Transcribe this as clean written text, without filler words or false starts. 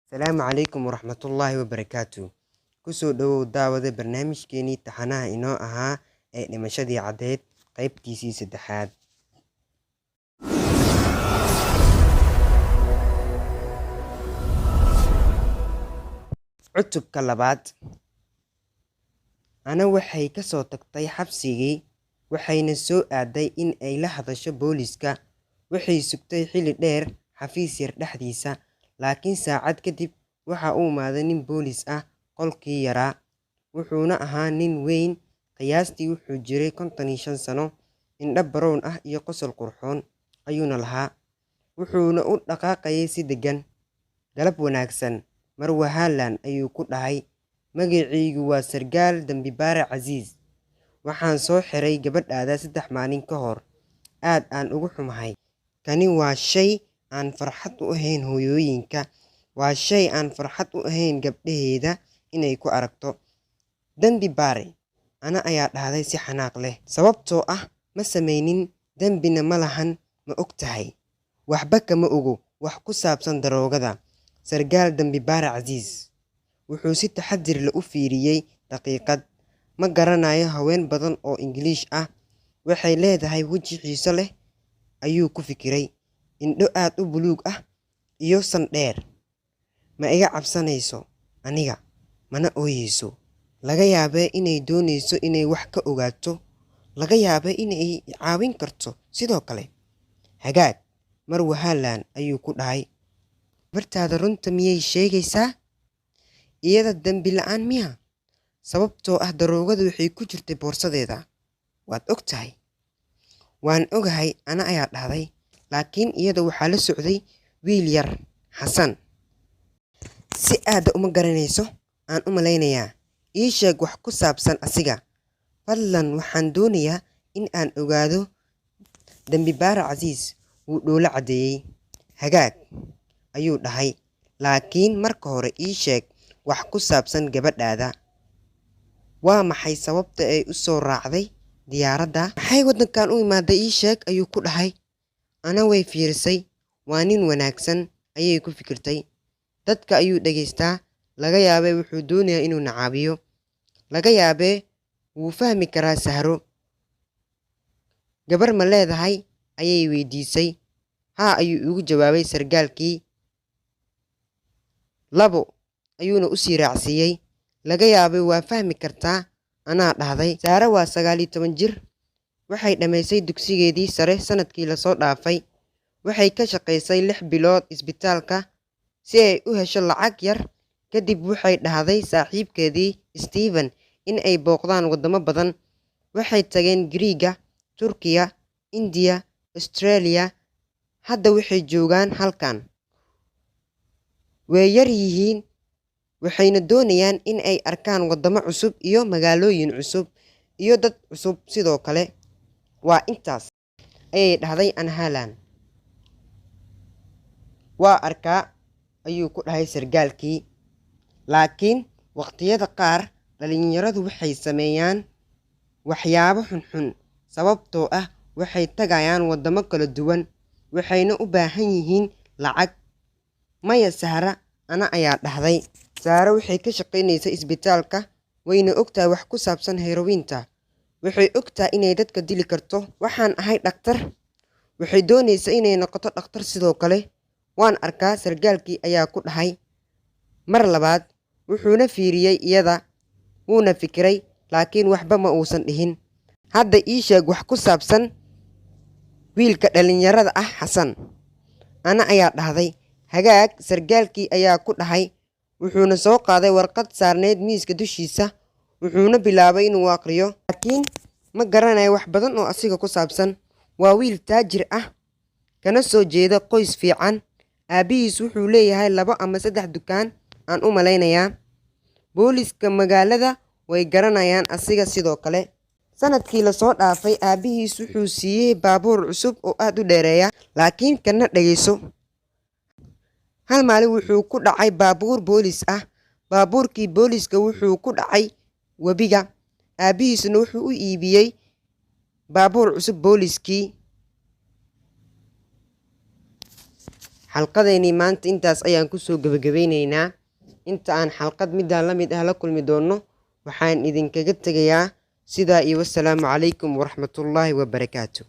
Asalaamu calaykum waraxmatullaahi wabarakaatuh. Ku soo dhawow daawada barnaamijkeenii taxanaha inoo ahaa ee dhimashadii caddeed qaybtiisii saddexaad. Cutubka labaad. Ana waxay ka soo tagtay xabsigii, waxayna soo aaday in ay la hadasho booliiska. Waxay sugtay xilli dheer xafiis yar dhexdiisa, laakiin saacad kadib waxa uu imaaday nin booliis ah qolkii yaraa. Wuxuuna ahaa nin weyn, qiyaastii wuxuu jiray 55 sano, indho baroon ah iyo qosol qurxoon ayuuna lahaa. Wuxuuna u dhaqaaqayay si deggan. Galab wanaagsan, Marwa Haaland ayuu ku dhahay. Magacaygu waa Sargaal Dambibaare Casiis. Waxaan soo xiray gabadhaada 3 maalin ka hor. Aad aan ugu xumahay. Kani waa shay aan farxad u ahayn hooyooyinka. Waa shay aan farxad u ahayn gabdhaheeda inay ku aragto. Dambibaare, ana ayaa dhahday si xanaaq leh. Sababtoo ah ma samaynin dambina ma lahan, ma og tahay. Waxba kama ogo wax ku saabsan daroogada. Sargaal Dambibaare Casiis wuxuu si taxadir leh u fiiriyay daqiiqad. Ma garanayo haween badan oo Ingiliish ah waxay leedahay weji xiiso leh, ayuu ku fikiray. Indho aad u buluug ah iyo san dheer. Ma iga cabsanayso aniga, mana ooyeyso. Laga yaabee inay doonayso inay wax ka ogaato. Laga yaabee inay caawin karto sidoo kale. Hagaag, Marwa Haaland ayuu ku dhahay. Gabartaada runta miyay sheegaysaa? Iyada dambi la'aan miya? Sababtoo ah daroogadu waxay ku jirtay boorsadeeda. Waad og tahay. Waan ogahay, ana ayaa dhahday. Laakiin iyada waxaa la socday wiil yar, Xasan. Si aada uma garanayso, aan u malaynayaa. Ii sheeg wax ku saabsan asiga. Fadlan, waxaan doonayaa in aan ogaado. Dambibaare Casiis wuu dhoola caddeeyay. Hagaag, ayuu dhahay. Laakiin marka hore ii sheeg wax ku saabsan gabadhaada. Waa maxay sababta ay u soo raacday diyaaradda? Maxay waddankan u imaaday ii sheeg, ayuu ku dhahay. Ana way fiirisay. Waa nin wanaagsan, ayay ku fikirtay. Dadka ayuu dhegaystaa. Laga yaabee wuxuu doonayaa inuu nacaabiyo. Laga yaabee wuu fahmi karaa Sahro. Gabar ma leedahay? Ayay weydiisay. Haa, ayuu ugu jawaabay sargaalkii. 2 ayuuna u sii raacsiiyey. Laga yaabee waa fahmi kartaa, anaa dhahday. Sahro waa 19 jir. Waxay dhammaysay dugsigeedii sare sanadkii la soo dhaafay. Waxay ka shaqaysay 6 bilood isbitaalka si ay u hesho lacag yar. Kadib waxay dhahday saaxiibkeedii Steven in ay booqdaan waddamo badan. Waxay tageen Giriiga, Turkiga, Indiya, Australia. Hadda waxay joogaan halkan. Way yar yihiin. Waxayna doonayaan in ay arkaan waddamo cusub iyo magaalooyin cusub iyo dad cusub sidoo kale. Waa intaas, ayay dhahday Anna Haaland. Waa arkaa, ayuu ku dhahay sargaalkii. Laakiin waqtiyada qaar dhalinyaradu waxay sameeyaan waxyaabo xunxun. Sababtoo ah waxay tagayaan waddamo kala duwan. Waxayna u baahan yihiin lacag. Maya Sahra, ana ayaa dhahday. Sahro waxay ka shaqaynaysay isbitaalka. Wayna ogtahay wax ku saabsan herointa. Waxay ogtahay inay dadka dili karto. Waxaan ahay dhakhtar. Waxay doonaysaa inay noqoto dhakhtar sidoo kale. Waan arkaa, sargaalkii ayaa ku dhahay. Mar labaad wuxuuna fiiriyay iyada. Wuuna fikiray, laakiin waxba ma uusan dhihin. Hadda ii sheeg wax ku saabsan wiilka dhalinyarada ah, Xasan. Ana ayaa dhahday. Hagaag, sargaalkii ayaa ku dhahay. Wuxuuna soo qaaday warqad saarneyd miiska dushiisa. Wuxuuna bilaabay inuu aqriyo. Laakiin ma garanayo wax badan oo asiga ku saabsan. Waa wiil taajir ah, kana soo jeeda qoys fiican. Aabihiis wuxuu leeyahay 2 ama 3 dukaan, aan u malaynayaa. Booliiska magaalada way garanayaan asiga sidoo kale. Sanadkii la soo dhaafay aabihiis wuxuu siiyey baabuur cusub oo aad u dheereeya. Laakiin kana dhageyso. Hal maalin wuxuu ku dhacay baabuur booliis ah. Baabuurkii booliiska wuxuu ku dhacay webiga. Aabihiisna wuxuu u iibiyey baabuur cusub booliiskii. xalqadeennii maanta intaas ayaan kusoo gabagabeyneynaa. Inta aan xalqad midaan la mid ah la kulmi doono, waxaan idinkaga tegayaa sidaa iyo wassalaamu calaykum waraxmatullaahi wabarakaatu.